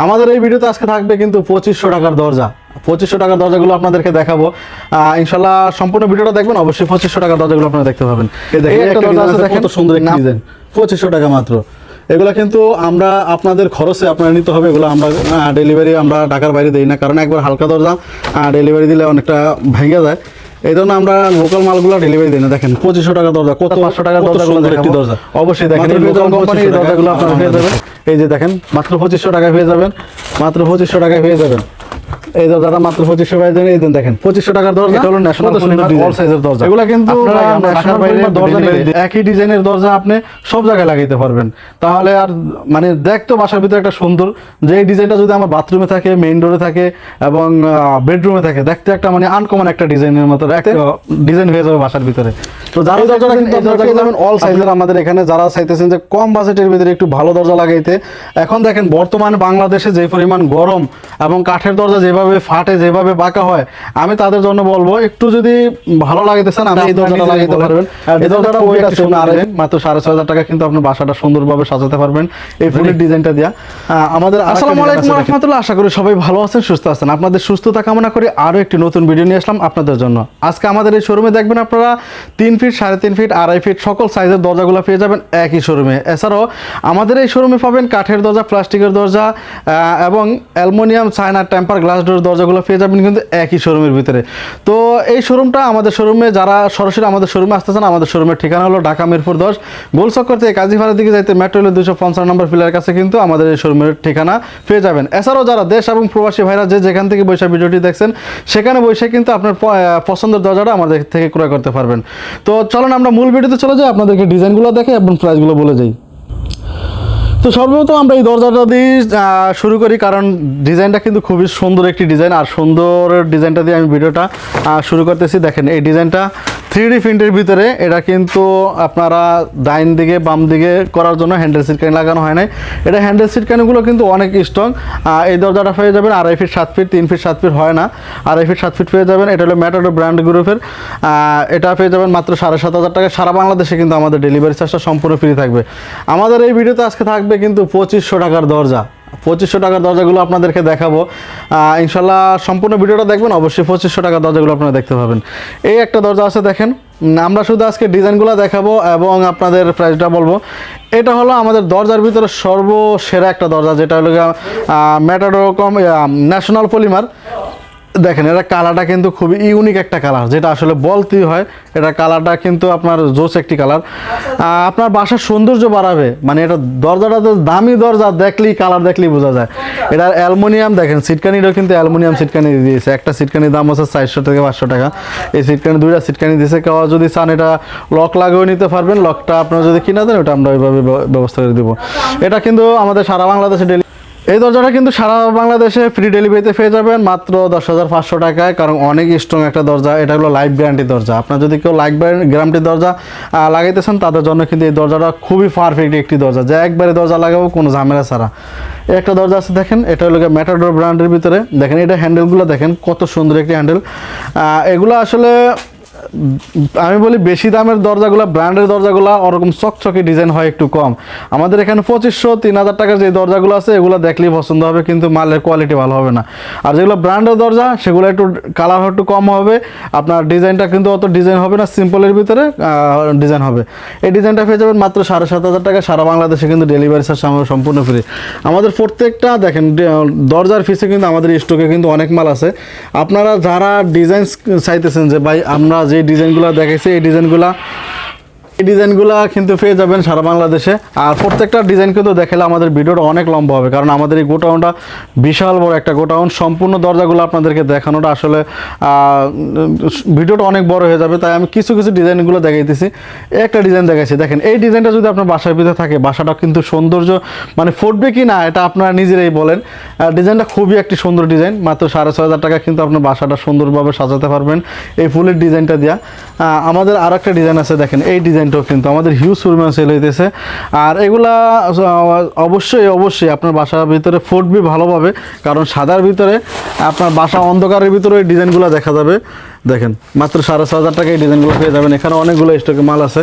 আমাদের এই ভিডিওতে আজকে থাকবে কিন্তু 2500 টাকার দরজা। 2500 টাকার দরজাগুলো আপনাদেরকে দেখাবো। ইনশাল্লাহ সম্পূর্ণ ভিডিওটা দেখবেন, অবশ্যই 2500 টাকার দরজাগুলো আপনারা দেখতে পাবেন। এই একটা দরজা আছে দেখেন, কত সুন্দর একটা ডিজাইন, 2500 টাকা মাত্র। এগুলা কিন্তু আমরা আপনাদের খরচে আপনারা নিতে হবে। এগুলো আমরা ডেলিভারি আমরা ঢাকার বাইরে দিই না, কারণ একবার হালকা দরজা ডেলিভারি দিলে অনেকটা ভেঙে যায়। এই জন্য আমরা লোকাল মালগুলো ডেলিভারি দিই না। দেখেন 2500 টাকার দরজা, কত 500 টাকার দরজাগুলো একটি দরজা, অবশ্যই দেখেন এই লোকাল কোম্পানির দরজাগুলো আপনারা পেয়ে যাবেন। এই যে দেখেন মাত্র 2500 টাকায় পেয়ে যাবেন, মাত্র 2500 টাকায় পেয়ে যাবেন। এই দরজাটা মাত্র 2500 টাকায় দেন। এই দেন দেখেন 2500 টাকার দরজা, এটা হলো ন্যাশনাল অল সাইজের দরজা। এগুলা কিন্তু ন্যাশনাল পলিমার দরজা নেই, একই ডিজাইনের দরজা আপনি সব জায়গায় লাগাইতে পারবেন। তাহলে আর মানে দেখতো বাসার ভিতরে একটা সুন্দর, যে এই ডিজাইনটা যদি আমার বাথরুমে থাকে, মেইন ডোরে থাকে এবং বেডরুমে থাকে, দেখতে একটা মানে আনকমন একটা ডিজাইনের মতো একটা ডিজাইন হয়ে যাবে বাসার ভিতরে। তো যারা দরজাটা কিন্তু অল সাইজের আমাদের এখানে যারা চাইতেছেন যে কম বাজেটের ভিতরে একটু ভালো দরজা লাগাইতে, এখন দেখেন বর্তমানে বাংলাদেশে যে পরিমাণ গরম এবং কাঠের দরজা যেভাবে ফাটে, যেভাবে বাঁকা হয়, আমি তাদের জন্য বলবো একটু যদি ভালো লাগাইতে চান আপনি এই দরজাটা লাগাইতে পারবেন। এই দরজাটা ওয়েট আছে মাত্র 6500 টাকা, কিন্তু আপনি বাসাটা সুন্দরভাবে সাজাতে পারবেন এই ফুলের ডিজাইনটা দিয়া। আমাদের আসসালামু আলাইকুম ওয়া রাহমাতুল্লাহ, আশা করি সবাই ভালো আছেন, সুস্থ আছেন। আপনাদের সুস্থতা কামনা করি আরো একটি নতুন ভিডিও নিয়ে আসলাম আপনাদের জন্য। আজকে আমাদের এই শোরুমে দেখবেন আপনারা 3 ফিট, 3.5 ফিট, 2.5 ফিট সকল সাইজের দরজাগুলো পেয়ে যাবেন একই শোরুমে। এছাড়াও আমাদের এই শোরুমে পাবেন কাঠের দরজা, প্লাস্টিকের দরজা এবং aluminium, China, temper glass door দরজাগুলো পেয়ে যাবেন কিন্তু একই শোরুমের ভিতরে। তো এই শোরুমটা আমাদের শোরুমে যারা সরাসরি আমাদের শোরুমে আসতেছেন, আমাদের শোরুমের ঠিকানা হলো ঢাকা মিরপুর 10 গোলচক্কর থেকে কাজীপাড়ার দিকে যাইতে মেট্রো রেলের 250 নম্বর ফিলার কাছে কিন্তু আমাদের এই শোরুমের ঠিকানা পেয়ে যাবেন। এছাড়াও যারা দেশ এবং প্রবাসী ভাইরা যেখান থেকে বৈশাখ ভিডিওটি দেখছেন, সেখানে বসে কিন্তু আপনার পছন্দের দরজাটা আমাদের থেকে ক্রয় করতে পারবেন। তো চলুন আমরা মূল ভিডিওতে চলে যাই, আপনাদেরকে ডিজাইনগুলো দেখে এবং প্রাইসগুলো বলে যাই। তো সর্বপ্রথম আমরা এই দরজাটা দিয়ে শুরু করি, কারণ ডিজাইনটা কিন্তু খুবই সুন্দর একটি ডিজাইন, আর সুন্দর ডিজাইনটা দিয়ে আমি ভিডিওটা শুরু করতেছি। দেখেন এই ডিজাইনটা 3D প্রিন্টের ভিতরে, এটা কিন্তু আপনারা ডাইন দিকে বাম দিকে করার জন্য হ্যান্ডেল সিটকানি লাগানো হয় নাই। এটা হ্যান্ডেল সিটকানিগুলো কিন্তু অনেক স্ট্রং। এই দরজাটা পেয়ে যাবেন 2.5 ফিট 7 ফিট, 3 ফিট 7 ফিট হয় না, 2.5 ফিট 7 ফিট পেয়ে যাবেন। এটা হলো ম্যাটাডোর ব্র্যান্ড গ্রুপের, এটা পেয়ে যাবেন মাত্র 7500 টাকা। সারা বাংলাদেশে কিন্তু আমাদের ডেলিভারি চার্জটা সম্পূর্ণ ফ্রি থাকবে। আমাদের এই ভিডিওতে আজকে থাকবে কিন্তু 2500 টাকার দরজা। 2500 টাকার দরজাগুলো আপনাদেরকে দেখাবো। ইনশাল্লাহ সম্পূর্ণ ভিডিওটা দেখবেন, অবশ্যই 2500 টাকার দরজাগুলো আপনারা দেখতে পাবেন। এই একটা দরজা আছে দেখেন, আমরা শুধু আজকে ডিজাইনগুলো দেখাবো এবং আপনাদের প্রাইসটা বলবো। এটা হলো আমাদের দরজার ভিতরে সর্বসেরা একটা দরজা, যেটা হলো ম্যাটাডোর ন্যাশনাল পলিমার। দেখেন এটা কালারটা কিন্তু খুবই ইউনিক একটা কালার, যেটা আসলে বলতেই হয়। এটা কালারটা কিন্তু আপনার জোস একটি কালার, আপনার বাসার সৌন্দর্য বাড়াবে। মানে এটা দরজাটা তো দামি দরজা, দেখলেই কালার দেখলেই বোঝা যায়। এটা অ্যালুমিনিয়াম, দেখেন সিটকানিটাও কিন্তু অ্যালুমিনিয়াম সিটকানি দিয়েছে। একটা সিটকানির দাম হচ্ছে 400 থেকে 500 টাকা। এই সিটকানি 2টা সিটকানি দিয়েছে। কেউ যদি চান এটা লক লাগিয়েও নিতে পারবেন, লকটা আপনারা যদি কিনা দেন ওটা আমরা ওইভাবে ব্যবস্থা করে দেবো। এটা কিন্তু আমাদের সারা বাংলাদেশে এই দরজাটা কিন্তু সারা বাংলাদেশে ফ্রি ডেলিভারিতে পেয়ে যাবেন মাত্র 10,500 টাকায়, কারণ অনেক স্ট্রং একটা দরজা। এটা হলো লাইফ গ্যারান্টি দরজা। আপনার যদি কেউ লাইফ গ্যারান্টি দরজা লাগাইতেছেন, তাদের জন্য কিন্তু এই দরজাটা খুবই পারফেক্ট একটি দরজা, যে একবারে দরজা লাগাবো কোনো ঝামেলা ছাড়া। একটা দরজা আছে দেখেন, এটা হলো ম্যাটাডোর ব্র্যান্ডের ভিতরে। দেখেন এটা হ্যান্ডেলগুলো দেখেন কত সুন্দর একটি হ্যান্ডেল। এগুলো আসলে আমি বলি বেশি দামের দরজাগুলো, ব্র্যান্ডের দরজাগুলো ওরকম চকচকে ডিজাইন হয় একটু কম। আমাদের এখানে 2500-3000 টাকার যে দরজাগুলো আছে, এগুলো দেখলেই পছন্দ হবে, কিন্তু মালের কোয়ালিটি ভালো হবে না। আর যেগুলো ব্র্যান্ডের দরজা, সেগুলো একটু কালার একটু কম হবে, আপনার ডিজাইনটা কিন্তু অত ডিজাইন হবে না, সিম্পলের ভিতরে ডিজাইন হবে। এই ডিজাইনটা পেয়ে যাবেন মাত্র 7500 টাকা। সারা বাংলাদেশে কিন্তু ডেলিভারি চার্জ সম্পূর্ণ ফ্রি। আমাদের প্রত্যেকটা দেখেন দরজার ফিসে কিন্তু আমাদের স্টকে কিন্তু অনেক মাল আছে। আপনারা যারা ডিজাইন চাইতেছেন যে ভাই আমরা যে ডিজাইনগুলো দেখাইছি, এই ডিজাইনগুলো কিন্তু পেয়ে যাবেন সারা বাংলাদেশে। আর প্রত্যেকটা ডিজাইন কিন্তু দেখালে আমাদের ভিডিওটা অনেক লম্বা হবে, কারণ আমাদের এই গোটাউনটা বিশাল বড় একটা গোটাউন। সম্পূর্ণ দরজাগুলো আপনাদেরকে দেখানোটা আসলে ভিডিওটা অনেক বড় হয়ে যাবে, তাই আমি কিছু কিছু ডিজাইনগুলো দেখাইতেছি। একটা ডিজাইন দেখাইছি দেখেন, এই ডিজাইনটা যদি আপনার বাসার ভিতরে থাকে, বাসাটা কিন্তু সৌন্দর্য মানে ফুটবে কি না এটা আপনারা নিজেরাই বলেন। ডিজাইনটা খুবই একটি সুন্দর ডিজাইন, মাত্র 6500 টাকা কিন্তু আপনার বাসাটা সুন্দরভাবে সাজাতে পারবেন এই ফুলের ডিজাইনটা দিয়া। আমাদের আর একটা ডিজাইন আছে দেখেন, এই ডিজাইনটাও কিন্তু আমাদের হিউজ পরিমাণ সেল হইতেছে। আর এগুলা অবশ্যই আপনার বাসার ভিতরে ফুটবে ভালোভাবে, কারণ সাদার ভিতরে আপনার বাসা অন্ধকারের ভিতরে এই ডিজাইনগুলো দেখা যাবে। দেখেন মাত্র 6,500 টাকা এই ডিজাইনগুলো পেয়ে যাবেন। এখানে অনেকগুলো স্টকে মাল আছে।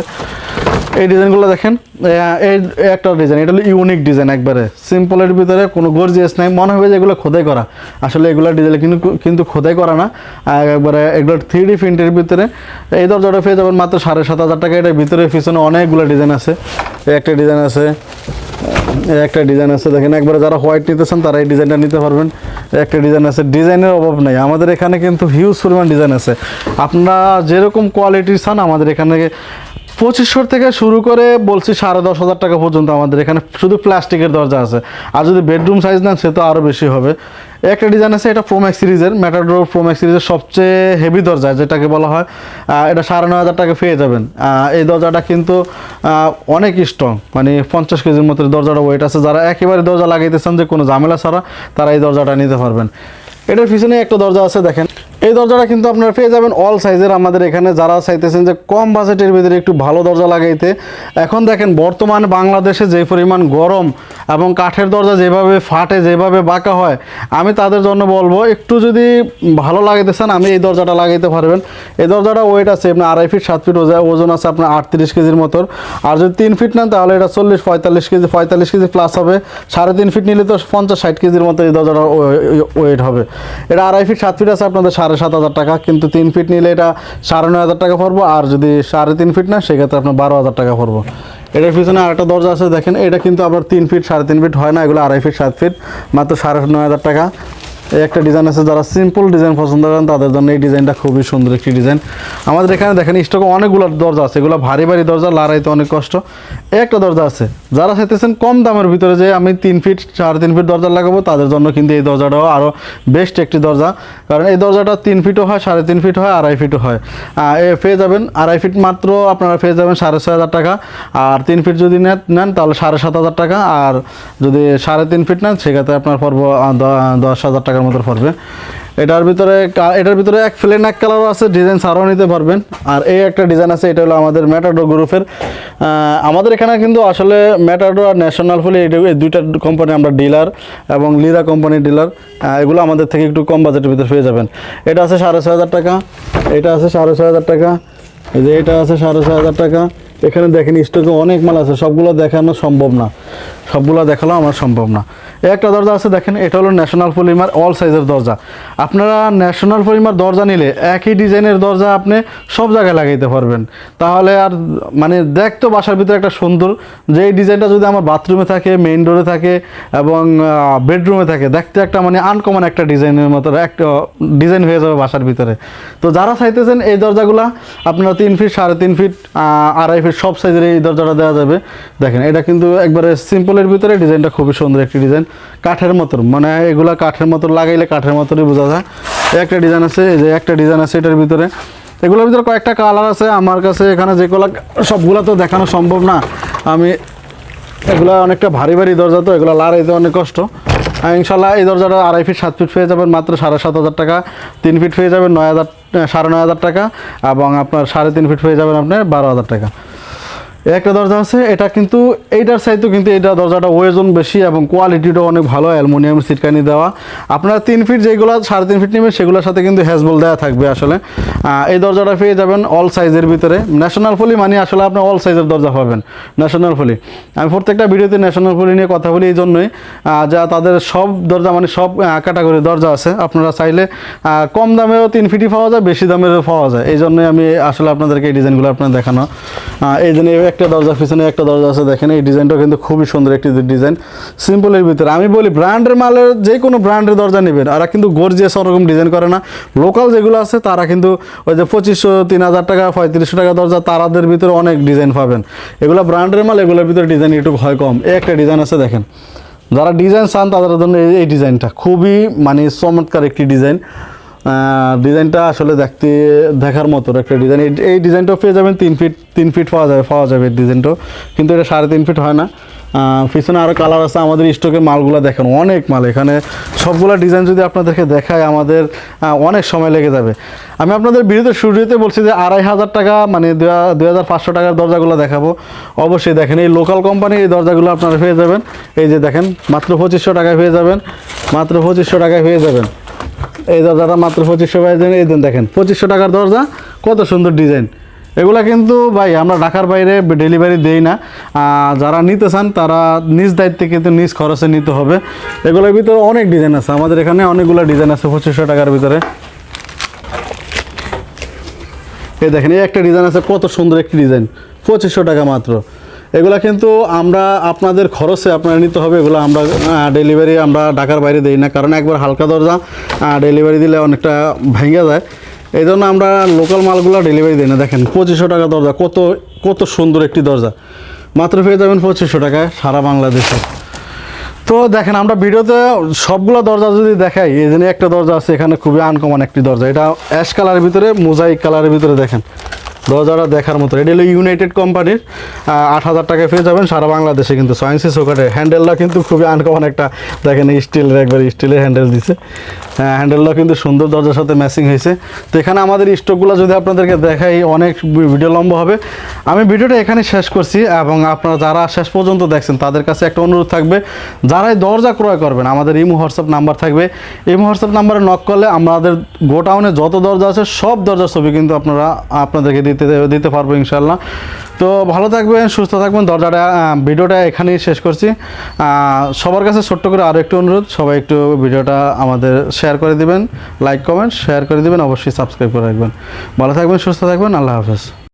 এই ডিজাইনগুলো দেখেন, এই একটা ডিজাইন, এটা হলো ইউনিক ডিজাইন, একবারে সিম্পলের ভিতরে কোনো গর্জিয়াস নাই, মনে হবে যে এগুলো খোদাই করা, আসলে এগুলো ডিজাইন কিন্তু খোদাই করা না, একবারে এগুলো 3D প্রিন্টের ভিতরে। এই দরজাটা পেয়ে যাবেন মাত্র 7,500 টাকা। এটার ভিতরে পিছনে অনেকগুলো ডিজাইন আছে। একটা ডিজাইন আছে, একটা ডিজাইন আছে দেখেন, একবারে যারা হোয়াইট নিতেছেন তারা এই ডিজাইনটা নিতে পারবেন। একটা ডিজাইন আছে, ডিজাইনের অভাব নাই আমাদের এখানে, কিন্তু হিউজ পরিমাণ ডিজাইন আছে। আপনারা যেরকম কোয়ালিটির চান আমাদের এখানে 2500 থেকে শুরু করে বলছি 10,500 টাকা পর্যন্ত আমাদের এখানে শুধু প্লাস্টিকের দরজা আছে। আর যদি বেডরুম সাইজ নেন সে তো আরও বেশি হবে। একটা ডিজাইন আছে, এটা প্রোম্যাক্স সিরিজের, ম্যাটাডোর প্রোম্যাক্স সিরিজের সবচেয়ে হেভি দরজা যেটাকে বলা হয়, এটা 9,500 টাকা পেয়ে যাবেন। এই দরজাটা কিন্তু অনেক স্ট্রং, মানে 50 কেজির মতো দরজাটা ওয়েট আছে। যারা একেবারে দরজা লাগাইতেছেন যে কোনো ঝামেলা ছাড়া, তারা এই দরজাটা নিতে পারবেন। এটার পিছনে একটা দরজা আছে দেখেন, এই দরজাটা কিন্তু আপনারা পেয়ে যাবেন অল সাইজের আমাদের এখানে। যারা চাইতেছেন যে কম বাজেটের ভিতরে একটু ভালো দরজা লাগাইতে, এখন দেখেন বর্তমানে বাংলাদেশে যে পরিমাণ গরম এবং কাঠের দরজা যেভাবে ফাটে, যেভাবে বাঁকা হয়, আমি তাদের জন্য বলবো একটু যদি ভালো লাগাইতে চান আমি এই দরজাটা লাগাইতে পারবেন। এই দরজাটা ওয়েট আছে আপনার 2.5 ফিট 7 ফিট, ওজন আছে আপনার 38 কেজির মতো। আর যদি 3 ফিট নেন তাহলে এটা 40-45 কেজি, 45 কেজি প্লাস হবে। 3.5 ফিট নিলে তো 50-60 কেজির মতো এই দরজাটা ওয়েট হবে। এটা 2.5 ফিট 7 ফিট আছে আপনাদের 7,500 টাকা, কিন্তু 3 ফিট নিলে এটা 9,500 টাকা পড়বো। আর যদি 3.5 ফিট না সেক্ষেত্রে আপনার 12,000 টাকা পড়বো। এটার পিছনে আরেকটা দরজা আছে দেখেন, এটা কিন্তু আবার 3 ফিট 3.5 ফিট হয় না, এগুলো 2.5 ফিট 7 ফিট, মাত্র 9,500 টাকা। এই একটা ডিজাইন আছে, যারা সিম্পল ডিজাইন পছন্দ করেন তাদের জন্য এই ডিজাইনটা খুবই সুন্দর একটি ডিজাইন। আমাদের এখানে দেখেন স্টকে অনেকগুলো দরজা আছে, এগুলো ভারী ভারী দরজা, লড়াইতে অনেক কষ্ট। এই একটা দরজা আছে, যারা চাইতেছেন কম দামের ভিতরে যে আমি 3 ফিট 3.5 ফিট দরজা লাগাবো, তাদের জন্য কিন্তু এই দরজাটাও আরও বেস্ট একটি দরজা। কারণ এই দরজাটা 3 ফিটও হয়, 3.5 ফিট হয়, 2.5 ফিটও হয়। পেয়ে যাবেন 2.5 ফিট মাত্র আপনারা পেয়ে যাবেন 6,500 টাকা। আর 3 ফিট যদি নেন তাহলে 7,500 টাকা। আর যদি 3.5 ফিট নেন সেক্ষেত্রে আপনার পড়ব 10,000 টাকার মতো পড়বে। এটার ভিতরে এক প্লেন এক কালারও আছে, ডিজাইন ছাড়াও নিতে পারবেন। আর এই একটা ডিজাইন আছে, এটা হলো আমাদের ম্যাটাডোর গ্রুপের। আমাদের এখানে কিন্তু আসলে ম্যাটাডোর আর ন্যাশনাল ফুলি এই দুইটা কোম্পানি আমরা ডিলার, এবং লিরা কোম্পানির ডিলার। এগুলো আমাদের থেকে একটু কম বাজেটের ভিতরে পেয়ে যাবেন। এটা আছে 6,500 টাকা, এটা আছে 6,500 টাকা, এই যে এটা আছে 6,500 টাকা। এখানে দেখেন স্টকে অনেক মাল আছে, সবগুলো দেখানো সম্ভব না, সবগুলো দেখালেও আমার সম্ভব না। একটা দরজা আছে দেখেন, এটা হলো ন্যাশনাল পলিমার অল সাইজের দরজা। আপনারা ন্যাশনাল পলিমার দরজা নিলে একই ডিজাইনের দরজা আপনি সব জায়গায় লাগাইতে পারবেন, তাহলে আর মানে দেখতো বাসার ভিতরে একটা সুন্দর, যে এই ডিজাইনটা যদি আমার বাথরুমে থাকে, মেইন ডোরে থাকে এবং বেডরুমে থাকে, দেখতে একটা মানে আনকমন একটা ডিজাইনের মতো একটা ডিজাইন হয়ে যাবে বাসার ভিতরে। তো যারা চাইতেছেন এই দরজাগুলো আপনারা 3 ফিট 3.5 ফিট 2.5 ফিট সব সাইজের এই দরজাটা দেওয়া যাবে। দেখেন এটা কিন্তু একবারে সিম্পলের ভিতরে ডিজাইনটা খুবই সুন্দর একটি ডিজাইন, কাঠের মতো, মানে এগুলা কাঠের মতো লাগাইলে কাঠের মতোই বোঝা যায়। একটা ডিজাইন আছে, এই যে একটা ডিজাইন আছে এটার ভিতরে। এগুলোর ভিতরে কয়েকটা কালার আছে আমার কাছে, এখানে যেগুলো সবগুলো তো দেখানো সম্ভব না। আমি এগুলো অনেকটা ভারী ভারী দরজা, তো এগুলো লড়াইতে অনেক কষ্ট। ইনশাল্লাহ এই দরজাটা 2.5 ফিট 7 ফিট পেয়ে যাবেন মাত্র 7,500 টাকা। 3 ফিট পেয়ে যাবেন 9,500 টাকা, এবং আপনার 3.5 ফিট পেয়ে যাবেন আপনার 12,000 টাকা। একটা দরজা আছে, এটা কিন্তু এইটার চাইতেও কিন্তু এটা দরজাটা ওজন বেশি এবং কোয়ালিটিটাও অনেক ভালো, অ্যালুমিনিয়াম সিটকানি দেওয়া। আপনারা 3 ফিট যেগুলো 3.5 ফিট নেবেন সেগুলোর সাথে কিন্তু হ্যাজবল দেওয়া থাকবে। আসলে এই দরজাটা পেয়ে যাবেন অল সাইজের ভিতরে। ন্যাশনাল ফলি মানে আসলে আপনি অল সাইজের দরজা পাবেন ন্যাশনাল ফলি। আমি প্রত্যেকটা ভিডিওতে ন্যাশনাল ফলি নিয়ে কথা বলি এই জন্যই, যা তাদের সব দরজা মানে সব ক্যাটাগরির দরজা আছে। আপনারা চাইলে কম দামেরও 3 ফিটই পাওয়া যায়, বেশি দামেরও পাওয়া যায়। এই জন্যই আমি আসলে আপনাদেরকে এই ডিজাইনগুলো আপনার দেখানো। এই জন্য একটা দরজা, পিছনে একটা দরজা আছে দেখেন, এই ডিজাইনটা কিন্তু খুবই সুন্দর একটি ডিজাইন, সিম্পলের ভিতরে। আমি বলি ব্র্যান্ডের মালের যে কোনো ব্র্যান্ডের দরজা নেবেন, আর কিন্তু গর্জিয়াস ওরকম ডিজাইন করে না। লোকাল যেগুলো আছে তারা কিন্তু ওই যে 2,500 3,000 টাকা 3,500 টাকা দরজা, তারাদের ভিতরে অনেক ডিজাইন পাবেন। এগুলো ব্র্যান্ডের মাল, এগুলোর ভিতরে ডিজাইন একটু হয় কম। এই একটা ডিজাইন আছে দেখেন, যারা ডিজাইন চান তাদের জন্য এই ডিজাইনটা খুবই মানে চমৎকার একটি ডিজাইন। ডিজাইনটা আসলে দেখার মতো একটা ডিজাইন। এই ডিজাইনটাও পেয়ে যাবেন 3 ফিট পাওয়া যাবে ডিজাইনটাও, কিন্তু এটা 3.5 ফিট হয় না। পিছনে আরও কালার আছে। আমাদের স্টকের মালগুলো দেখেন, অনেক মাল এখানে, সবগুলো ডিজাইন যদি আপনাদেরকে দেখায় আমাদের অনেক সময় লেগে যাবে। আমি আপনাদের ভিডিওতে শুরুতে বলছি যে 2,500 টাকা মানে 2,500 টাকার দরজাগুলো দেখাবো। অবশ্যই দেখেন এই লোকাল কোম্পানির এই দরজাগুলো আপনারা পেয়ে যাবেন। এই যে দেখেন মাত্র 2,500 টাকায় পেয়ে যাবেন, মাত্র 2,500 টাকায় পেয়ে যাবেন। এই দরজাটা মাত্র 2500 ভাই দেন। এই দেন দেখেন 2500 টাকার দরজা, কত সুন্দর ডিজাইন। এগুলা কিন্তু ভাই আমরা ঢাকার বাইরে ডেলিভারি দেই না, যারা নিতে চান তারা নিজ দায়িত্বে কিন্তু নিজ খরচে নিতে হবে। এগুলোর ভিতরে অনেক ডিজাইন আছে, আমাদের এখানে অনেকগুলো ডিজাইন আছে 2500 টাকার ভিতরে। এই দেখেন এই একটা ডিজাইন আছে, কত সুন্দর একটি ডিজাইন, 2500 টাকা মাত্র। এগুলা কিন্তু আমরা আপনাদের খরচে আপনারা নিতে হবে। এগুলো আমরা ডেলিভারি আমরা ঢাকার বাইরে দিই না, কারণ একবার হালকা দরজা ডেলিভারি দিলে অনেকটা ভেঙে যায়, এই জন্য আমরা লোকাল মালগুলো ডেলিভারি দিই না। দেখেন 2500 টাকা দরজা, কত কত সুন্দর একটি দরজা, মাত্র পেয়ে যাবেন 2500 টাকায় সারা বাংলাদেশে। তো দেখেন আমরা ভিডিওতে সবগুলো দরজা যদি দেখাই, এই জন্য একটা দরজা আছে এখানে খুবই আনকমন একটি দরজা, এটা অ্যাশ কালারের ভিতরে মোজাইক কালারের ভিতরে। দেখেন দরজাটা দেখার মতো, এটা হলো ইউনাইটেড কোম্পানির, 8000 টাকায় পেয়ে যাবেন সারা বাংলাদেশে। কিন্তু 6 ইঞ্চি চৌকাঠের হ্যান্ডেলটা কিন্তু খুবই আনকমন একটা, দেখেন স্টিলের, একবার স্টিলের হ্যান্ডেল দিছে। হ্যান্ডেলটা কিন্তু সুন্দর, দরজার সাথে ম্যাচিং হয়েছে। তো এখানে আমাদের স্টকগুলো যদি আপনাদেরকে দেখাই অনেক ভিডিও লম্বা হবে, আমি ভিডিওটা এখানে শেষ করছি। এবং আপনারা যারা শেষ পর্যন্ত দেখছেন তাদের কাছে একটা অনুরোধ থাকবে, যারাই দরজা ক্রয় করবেন আমাদের ইমো হোয়াটসঅ্যাপ নাম্বার থাকবে, ইমো হোয়াটসঅ্যাপ নাম্বারে নক করলে আমাদের গোডাউনে যত দরজা আছে সব দরজার ছবি কিন্তু আপনাদেরকে দিতে পারবো ইনশাল্লাহ। তো ভালো থাকবেন, সুস্থ থাকবেন। ভিডিওটা এখানেই শেষ করছি। সবার কাছে ছোট্ট করে আরও একটু অনুরোধ, সবাই একটু ভিডিওটা আমাদের শেয়ার করে দিবেন, লাইক কমেন্ট শেয়ার করে দিবেন, অবশ্যই সাবস্ক্রাইব করে রাখবেন। ভালো থাকবেন, সুস্থ থাকবেন, আল্লাহ হাফেজ।